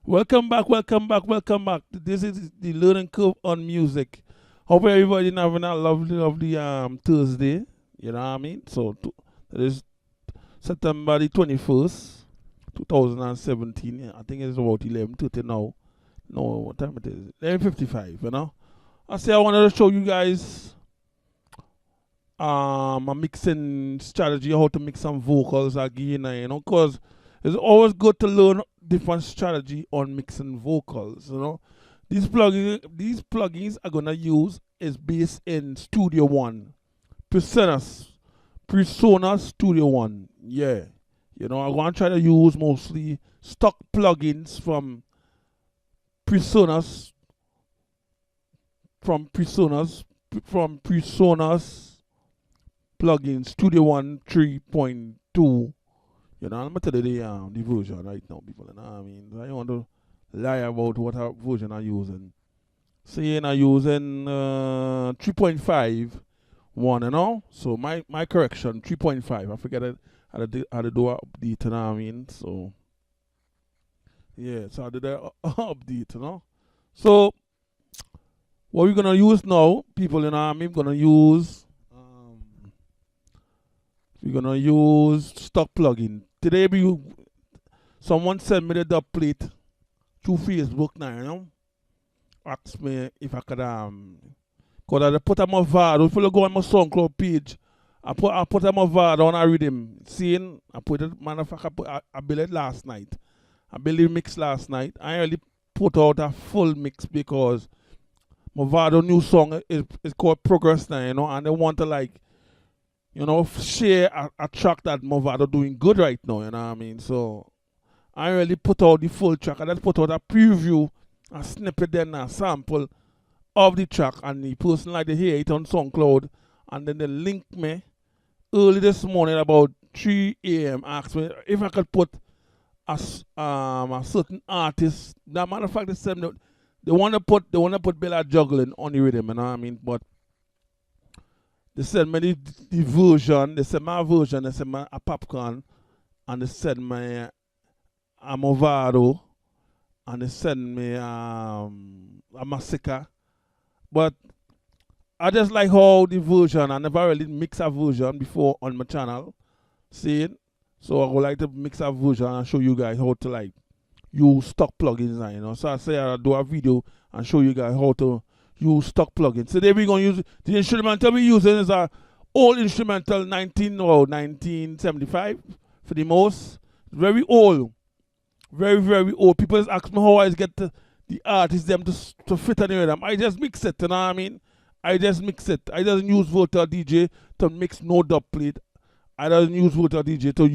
Welcome back, welcome back, welcome back. This is the learning curve on music. Hope everybody having a lovely, lovely Thursday. You know what I mean? That is September the 21st, 2017. Yeah, I think it's about 11:30 now. No, what time it is? 11:55. You know. I wanted to show you guys a mixing strategy, how to mix some vocals again. Cause it's always good to learn different strategy on mixing vocals. These plugins are gonna use is based in Studio One, Persona Studio One. Yeah, I'm gonna try to use mostly stock plugins Personas, from Personas, from Personas plugin Studio One 3.2. I'm gonna tell you the version right now, people. You know what I mean? I don't want to lie about what version I'm using. Saying I'm using 3.5 one, So my correction 3.5. I forget it, how to do an update. You know what I mean? So yeah, so I did an update. So what we're gonna use now, people. You know what I mean? We're gonna use stock plugin. Today someone sent me the dub plate through Facebook now. Asked me if I could cause I put a Movado. If you go on my SoundCloud page, I put a Movado on a rhythm. Seeing I put it, matter of fact, I built it last night. I built the mix last night. I really put out a full mix because Movado new song is called Progress now, and they want to share a track that Movado doing good right now, you know what I mean? So I really put out the full track. I just put out a preview, a snippet, then a sample of the track, and the person like to hear it on SoundCloud, and then they link me early this morning about 3 a.m. asked me if I could put a certain artist. That matter of fact, they want to put Bella Juggling on the rhythm, you know what I mean? But they sent me the version, they sent my version, they sent me a popcorn, and they sent me a Movado, and they sent me a Massacre. But I just like how the version, I never really mix a version before on my channel. See it? So I would like to mix a version and show you guys how to use stock plugins. So I say I'll do a video and show you guys how to use stock plugins. Today we're going to use the instrumental we're using is a old instrumental 1975 for the most. Very old. Very, very old. People ask me how I get the artists them to fit in with them. I just mix it, you know what I mean? I just mix it. I doesn't use Virtual DJ to mix no dub plate. I don't use Virtual DJ to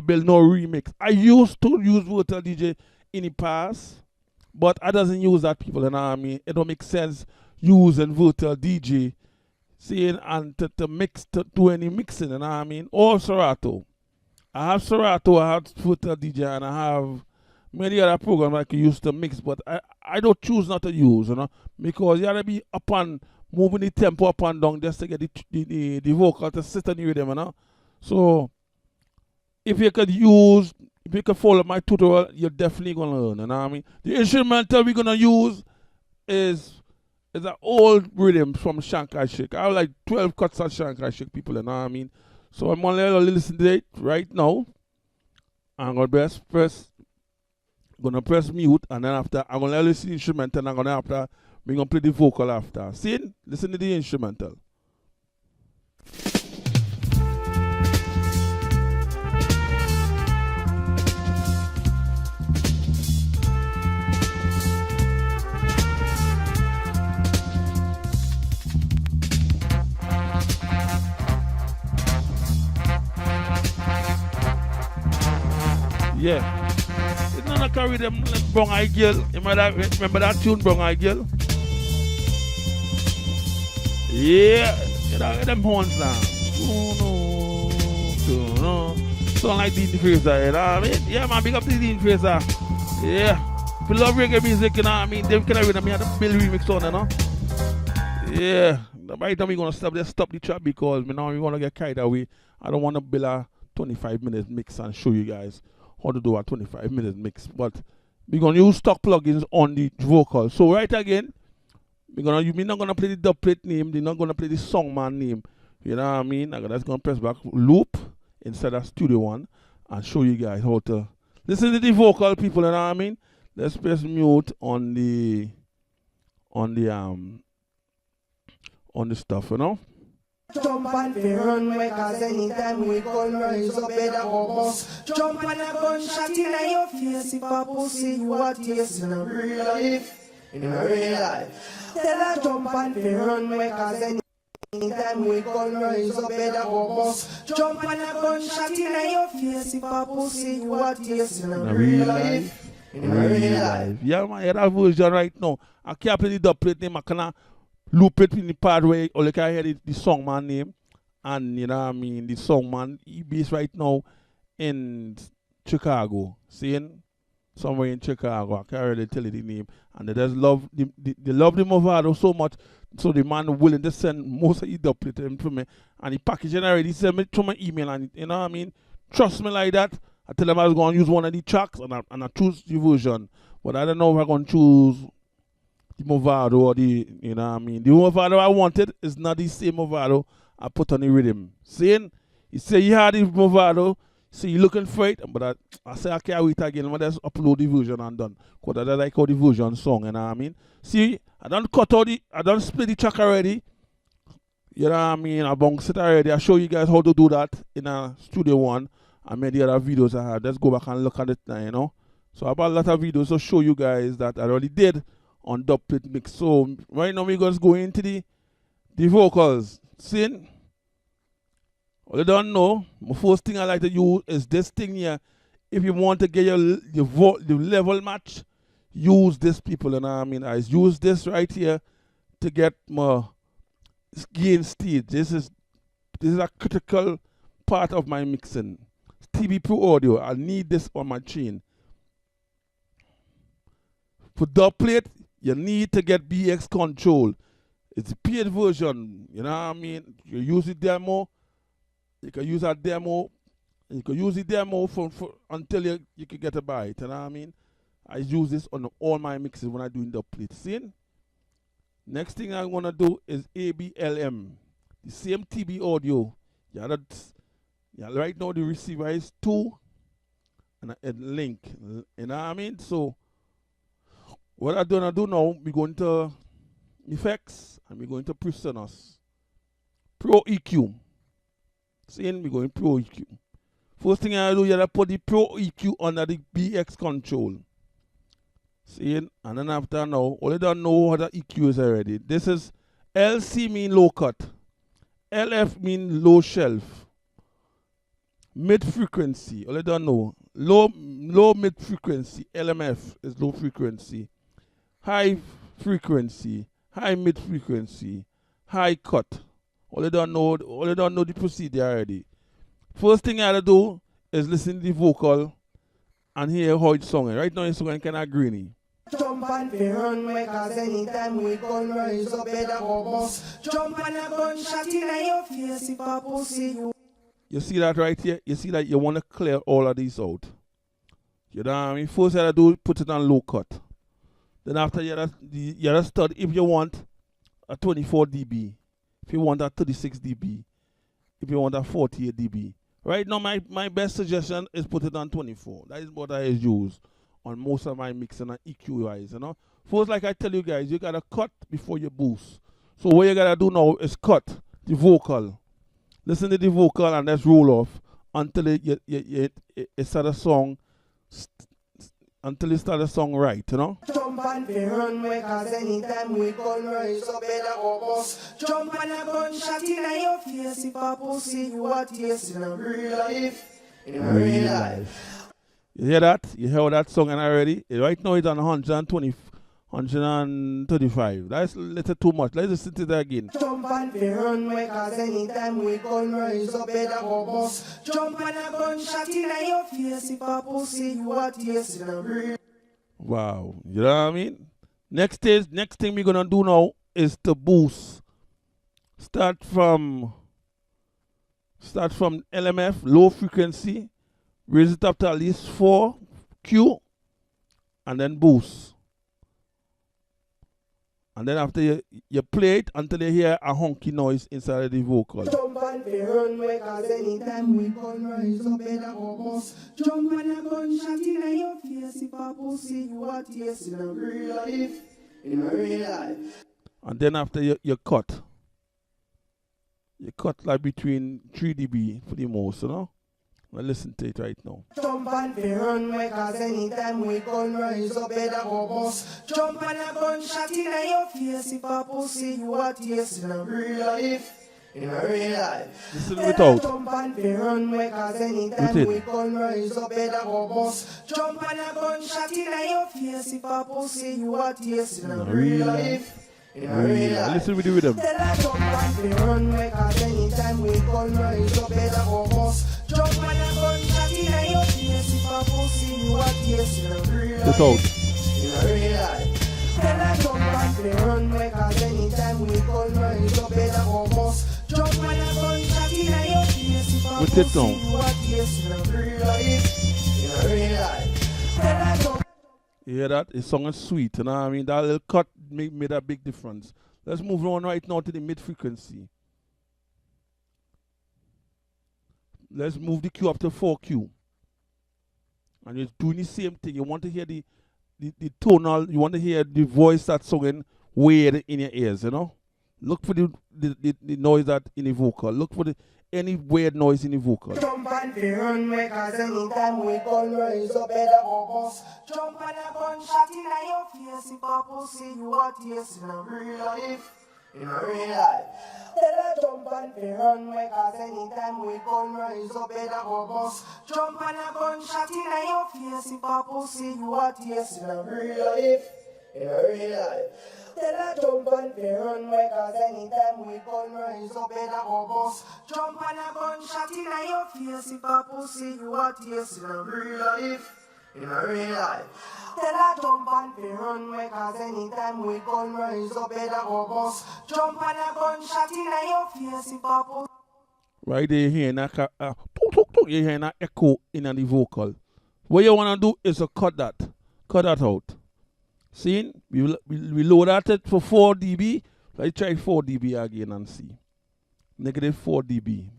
build no remix. I used to use Virtual DJ in the past, but I doesn't use that, people, you know what I mean? It don't make sense using Virtual DJ, seeing and to mix, to do any mixing, you know what I mean? Or Serato. I have Serato, I have Virtual DJ, and I have many other programs I can use to mix, but I don't choose not to use, because you gotta be up and moving the tempo up and down just to get the vocal to sit on the rhythm, So if you could follow my tutorial, you're definitely gonna learn, you know what I mean? The instrumental we're gonna use is an old rhythm from Shankai Shake. I have like 12 cuts of Shankai Shake, people, you know what I mean? So I'm gonna listen to it right now. I'm gonna press mute, and then after I'm gonna listen to the instrumental, and we're gonna play the vocal after. See? Listen to the instrumental. Yeah. It's not carry them Brown Eye Girl. Remember that tune, Brown Eye Girl? Yeah. You know, them horns now. Sound like Dean Fraser, you know what I mean? Yeah, man, big up to Dean Fraser. Yeah. If you love reggae music, you know what I mean? Them kind of rhythm, me had a Bill remix on, Yeah. Right now we're going to stop the track because now we're going to get carried away. I don't want to build a 25-minute mix and show you guys how to do a 25-minute mix. But we're gonna use stock plugins on the vocal. So right again, we're not gonna play the dub plate name, we're not gonna play the songman name. You know what I mean? I'm just gonna press back loop instead of Studio One and show you guys how to listen to the vocal, people. You know what I mean? Let's press mute on the stuff, you know. Jump and we run way, cause anytime we gun rise up better go bust. Jump and a gunshot in your face if a pussy you a taste in a real life. In a real life. Tell her jump and we run way, cause anytime we gun rise up better go bust. Jump and a gunshot in your face if a pussy you a taste in a real life. In a real life. Yeah, man, that version right now. I can't play the dub plate name, I cannot loop it in the part where all you can hear the songman name, and you know what I mean, the songman he based right now in Chicago, seeing somewhere in Chicago. I can't really tell you the name, and they just love they love the Movado so much, so the man willing to send most of the dub plate to me, and the packaging already send me to my email, and you know what I mean. Trust me like that. I tell them I was going to use one of the tracks, and I choose the version, but I don't know if I'm going to choose the Movado or the, you know what I mean. The Movado I wanted is not the same Movado I put on the rhythm. Saying, you say you had the Movado, so you're looking for it, but I say I can't wait again, but just upload the version and done. Because I like how the version song, you know what I mean. See, I done cut all I done split the track already. You know what I mean, I bounced it already. I show you guys how to do that in a Studio One. I made the other videos I had. Let's go back and look at it now, you know. So I have a lot of videos to show you guys that I already did on dub plate mix. So right now we're just going into the vocals. Seeing? Well, you don't know. The first thing I like to use is this thing here. If you want to get the level match, use this, people. You know what I mean? I use this right here to get my gain stage. This is a critical part of my mixing. TV Pro Audio. I need this on my chain. For dub plate, you need to get BX Control. It's a paid version. You know what I mean? You use the demo. You can use that demo. You can use the demo until you can get a buy it. You know what I mean? I use this on all my mixes when I'm doing dub plate. See? Next thing I'm going to do is ABLM. The same TV audio. Right now the receiver is 2 and a link. You know what I mean? So what I'm gonna do now, we're going to effects and we're going to Presonus. Pro EQ. Seeing we're going Pro EQ. First thing I do, you gotta put the Pro EQ under the BX control. Seeing, and then after now, all you don't know what the EQ is already. This is LC mean low cut. LF mean low shelf. Mid frequency, all you don't know. Low mid frequency. LMF is low frequency. High frequency, high mid frequency, high cut. All you don't know the procedure already. First thing I have to do is listen to the vocal and hear how it's sung. Right now it's sung kind of grainy. Jump and we run way, cause anytime we gun rise up better go bust. Jump and a gunshot in your face if a pussy you. You see that right here? You see that you want to clear all of these out. You know what I mean? First I have to do put it on low cut. Then after you have to start if you want a 24 dB, if you want a 36 dB, if you want a 48 dB. Right now my best suggestion is put it on 24. That is what I use on most of my mixing and EQ wise, you know. First, like I tell you guys, you gotta cut before you boost. So what you gotta do now is cut the vocal. Listen to the vocal and let's roll off until it start a song. Until you start a song right, you know? Jump and we run way, cause anytime we gun rise up better go bust. Jump and a gunshot in your face if a pussy you a taste in a real life. In a real life. You hear that? You heard that song already? Right now it's on 135. That's a little too much. Let's listen to that again. Jump and we run way, cause anytime we gun rise up better go bust. Jump and a gunshot in your face if a pussy you a taste in a real. Wow. You know what I mean? Next thing we're gonna do now is to boost. Start from LMF, low frequency, raise it up to at least 4 Q, and then boost. And then after you play it until you hear a honky noise inside of the vocal. Jump and be run way, cause anytime we come rise up in a bus. Jump and a gunshot in your face if a pussy you are taste in a real life. In a real life. And then after you cut. You cut like between 3 dB for the most, you know? Now listen to it right now. Jump and be run way, cause anytime we come rise up in a bus. Jump and a gunshot in your face if a pussy you are taste in a real life. In a real life. Listen without. Jump and be run way, cause anytime we come rise up in a bus. Jump and a gunshot in your face if a pussy you are taste in a real life. In a real life. Listen with the rhythm. Jump and be run way, cause anytime we come rise up in a bus. Jump and a gunshot in your face if a pussy you are taste in a real life. Without. In a real life. Jump and be run way, cause anytime we come rise up in a bus. Jump and a gunshot in your face if a With it pussy now. you are taste in a real life. In a real life. You hear that? His song is sweet, you know what I mean? That little cut made a big difference. Let's move on right now to the mid frequency. Let's move the Q up to 4Q. And you're doing the same thing. You want to hear the tonal, you want to hear the voice that's singing weird in your ears, you know? Look for the noise that in the vocal. Look for any weird noise in the vocal. Jump and be run way, cause anytime we come rise up in a bus. Jump and a gunshot in your face if a pussy you are taste in a real life. In a real life. Tell her jump and be run way, cause anytime we come rise up in a bus. Jump and a gunshot in your face if a pussy you are taste in a real life. In a real life. Tell her jump and be run way, cause anytime we come rise up in a bus. Jump and a gunshot in your face if a pussy you are taste in a real life. In a real life. Tell her jump and be run way, cause anytime we come rise up in a bus. Jump and a gunshot in your face if a pussy. Right there, you're hearing you're hearing an echo in the vocal. What you want to do is to cut that out. See, we load at it for 4 dB. Let's try 4 dB again and see. Negative 4 dB.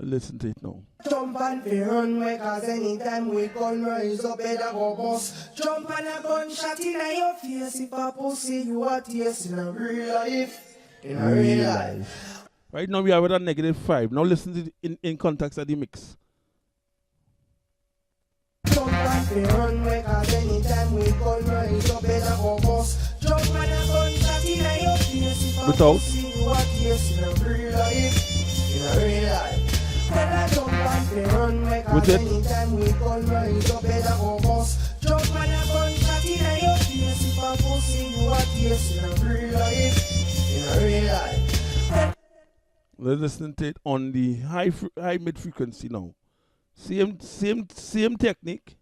Listen to it now. Jump and be run way, cause anytime we come rise up in a bus. Jump and a gunshot in your face if a pussy you are taste in a real life. In a real life. Right now we have it at negative 5. Now listen to it in context of the mix. Jump and be run way, cause anytime we come rise up in a bus. Jump and a gunshot in your face if a Without. pussy you are taste in a real life. In a real life. Jump and be run way, cause With it. anytime we come rise up in a bus. Jump and a gunshot in your face if a pussy you are taste in a real life. In a real life. Let's listen to it on the high mid frequency now. Same technique.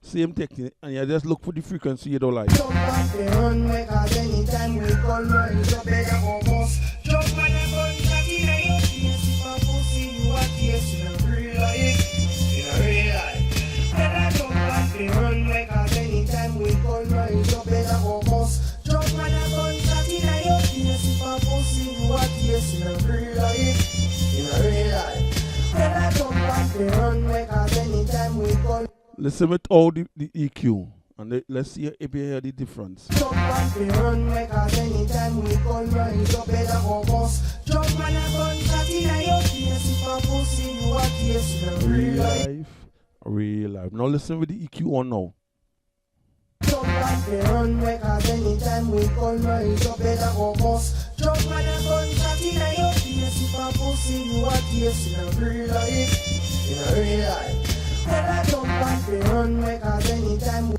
Same technique, and you just look for the frequency you don't like. Jump and be run way, cause anytime we come rise up in a bus. Jump and a gunshot in your face if a pussy you are taste in a real life. In a real life. Jump and be run way, cause anytime we come rise up in a bus. Jump and a gunshot in your face if a pussy you are taste in a real life. In a real life. Jump and be run way, cause anytime we come. Listen with all the EQ, and let's see if you hear the difference. Jump and be run way, cause anytime we come rise up in a bus. Jump and a gunshot in your face if a pussy you are taste in a real life. Real life. Now listen with the EQ on now. Jump and be run way, cause anytime we come rise up in a bus. Jump and a gunshot in your face if a pussy you are taste in a real life. In a real life. Jump and be run way, cause anytime we.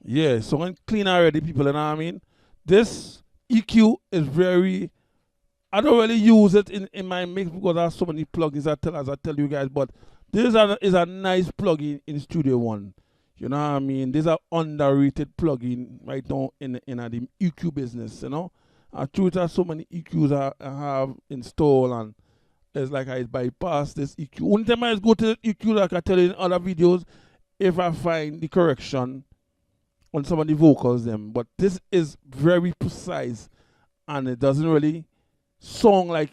Yeah, so I'm clean already, people, you know what I mean? This EQ is very, I don't really use it in my mix because I have so many plugins as I tell you guys, but this is a nice plugin in Studio One. You know what I mean? This is an underrated plugin right now in the EQ business, you know? I truth have so many EQs I have installed, and it's like I bypass this EQ. Only time I just go to the EQ, like I tell you in other videos, if I find the correction on some of the vocals them. But this is very precise and it doesn't really sound like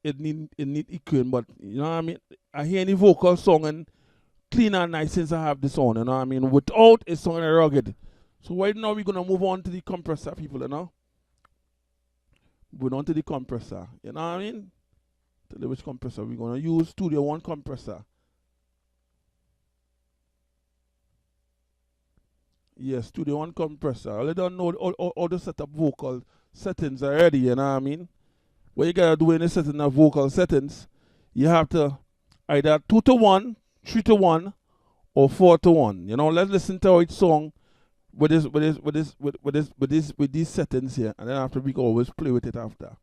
it need EQing, but you know what I mean? I hear any vocal song and clean and nice since I have this on, you know what I mean? Without it's sounding rugged. So right now we're gonna move on to the compressor, people, you know? Moving on to the compressor, you know what I mean? Tell you which compressor we're gonna use. Studio One compressor. Yes, Studio One compressor. I don't know all the setup vocal settings already, you know what I mean? What you gotta do in the setting of vocal settings, you have to either 2 to 1, 3 to 1, or 4 to 1. You know, let's listen to each song with these settings here, and then after we can always play with it after.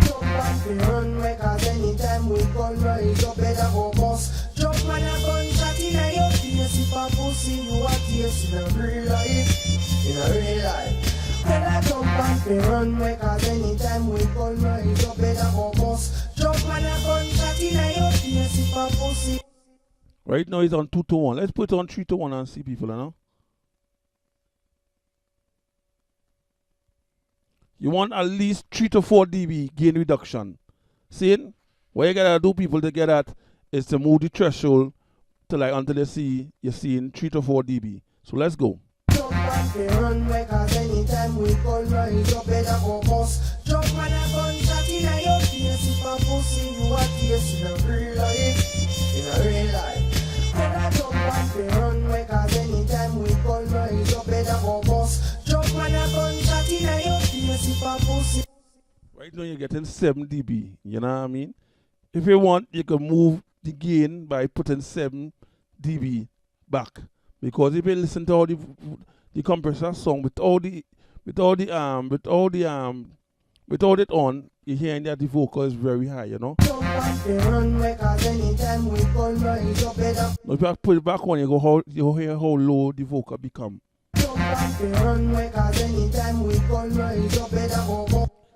Jump and run, because anytime we gun rise up, better go bust. Jump and a gunshot in your face. If a pussy you a taste in a real life, in a real life. Better jump and run, because anytime we gun rise up, better go bust. Jump and a gunshot in your face. If a pussy. Right now it's on 2 to 1. Let's put it on 3 to 1 and see people, you know. You want at least 3 to 4 dB gain reduction. See? What you gotta do, people, to get that is to move the threshold to like until you're seeing 3 to 4 dB. So let's go. Jump and run, because anytime we gun rise up, better go bust. Jump and a gunshot in your face. If a pussy you a taste in a real life, in a real life. Better jump and run, because anytime we gun rise up, better go bust. Jump and a gunshot in your face. If a pussy. Right now you're getting 7 dB. You know what I mean? If you want, you can move the gain by putting 7 dB back. Because if you listen to all the compressor song with all it on, you hearing that the vocal is very high, you know. Now if you put it back on, you hear how low the vocal become.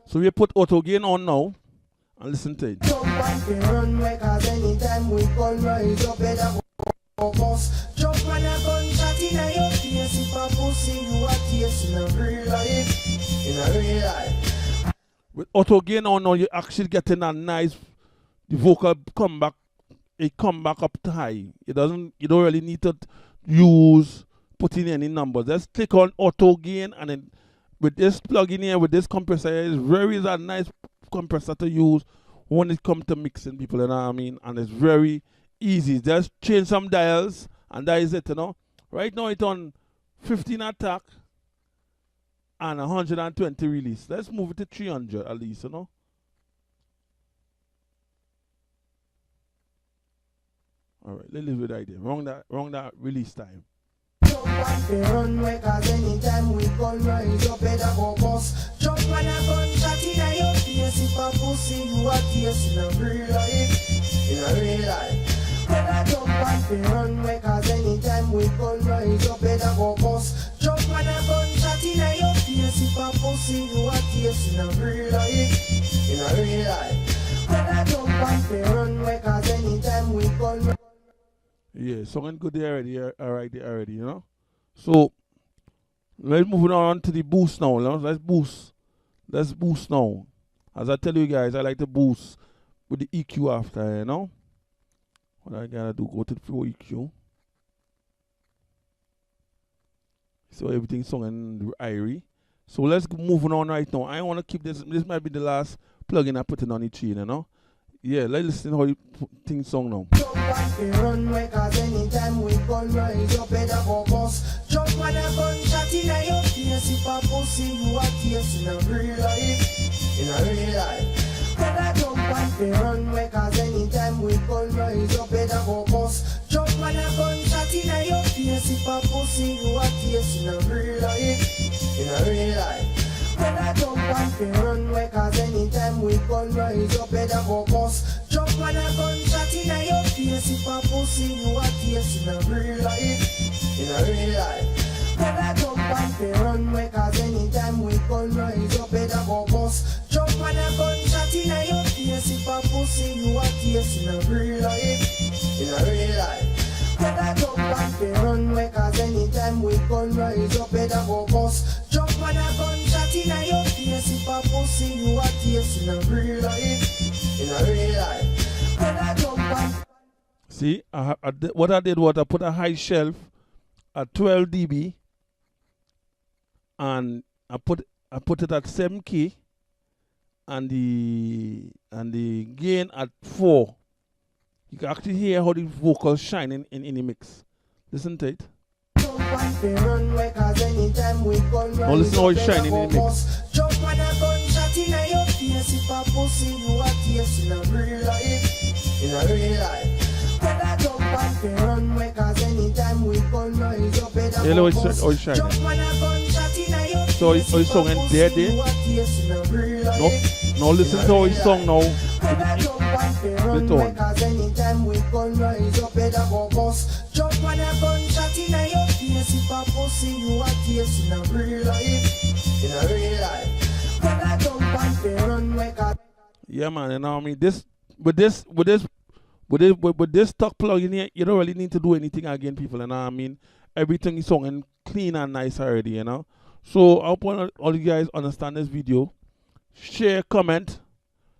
So we put auto gain on now and listen to it. Jump and a gunshot in your face. If a pussy you a taste in a real life, in a real life. With auto gain on now, you actually getting a nice, the vocal come back up to high. You don't really need to put in any numbers. Just click on auto gain, and then with this plug-in here, with this compressor here, it's a nice compressor to use when it comes to mixing, people, you know what I mean? And it's very easy. Just change some dials, and that is it, you know. Right now it's on 15 attack and 120 release. Let's move it to 300 at least, you know. All right, let's leave it right there. Wrong that release time. Jump and run, because anytime we gun rise up, better go bust. Jump and a gunshot in your face. If a pussy you a taste in a real life, in a real life. Better jump and run, because anytime we gun rise up, better go bust. Jump and a gunshot in your face. If a pussy you a taste in a real life, in a real life. Better jump and run, because anytime we gun rise. Yeah, something good there already, you know. So let's move on to the boost now. You know? Let's boost now. As I tell you guys, I like to boost with the EQ after, you know. What I gotta do, go to the Pro EQ. So everything's singing irie. So let's move on right now. I want to keep this. This might be the last plugin I put in on the chain, you know. Yeah, let's listen to how you think song now. Jump and run, because anytime we gun rise up, better go bust. Jump and a gunshot in your face. If a pussy you a taste in a real life, in a real life. Better jump and run, because anytime we gun rise up, better go bust. Jump and a gunshot in your face. If a pussy you a taste in a real life, in a real life. Better jump and run, because anytime we gun rise up, better go bust. Jump and a gunshot in your face. If a pussy you a taste in a real life, in a real life. Better jump and run, because anytime we gun rise up, better go bust. Jump and a gunshot in your face. If a pussy pussy you a taste in a real life. In a real life. When I jump and fi runway, cause anytime we gun rise up, it a go bust. Jump on a gunshot in a your face. If a pussy you a taste in a real life. In a real life. When I jump and See, what I did was I put a high shelf at 12 dB, and I put it at 7 key, and the gain at 4. You can actually hear how the vocals shine in the mix. Listen to it. Now listen how it's shining in the mix. Jump on a gunshot in a your face. If a pussy you a taste in a real life. In a real life. When I jump and fi runway, cause anytime we gun rise up, it a Hello, go bust. how it's shining. Jump on a gunshot in a your So face. how it's song and there. Now listen to how it's song now. When I jump and fi runway, cause anytime we gun rise up, it a go bust. Jump on a gunshot in a your face. If a pussy you a taste in a real life. In a real life. When I jump and fi runway, cause Yeah, man. You know what I mean? With this stock plug in here, you don't really need to do anything again, people. You know what I mean? Everything is sung and clean and nice already, you know? So I hope all you guys understand this video. Share, comment.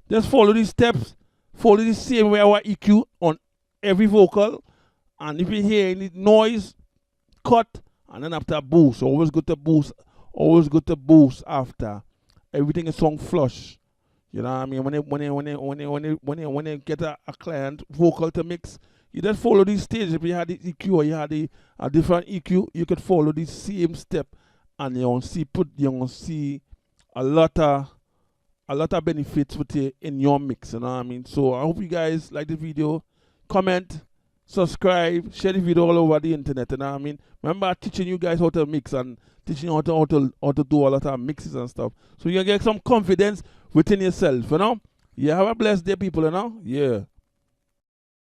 Just follow these steps. Follow the same way our EQ on every vocal. And if you hear any noise, cut. And then after boost. Always go to boost. Always go to boost after. Everything is sung flush. You know what I mean? When you get a client vocal to mix, you just follow these stages. If you had the EQ or you had a different EQ, you could follow the same step, and you'll see a lot of benefits with it in your mix. You know what I mean? So I hope you guys like the video. Comment, subscribe, share the video all over the internet. You know what I mean? Remember teaching you guys how to mix and teaching you how to do a lot of mixes and stuff. So you can get some confidence within yourself, you know? Yeah, have a blessed day, people, you know? Yeah.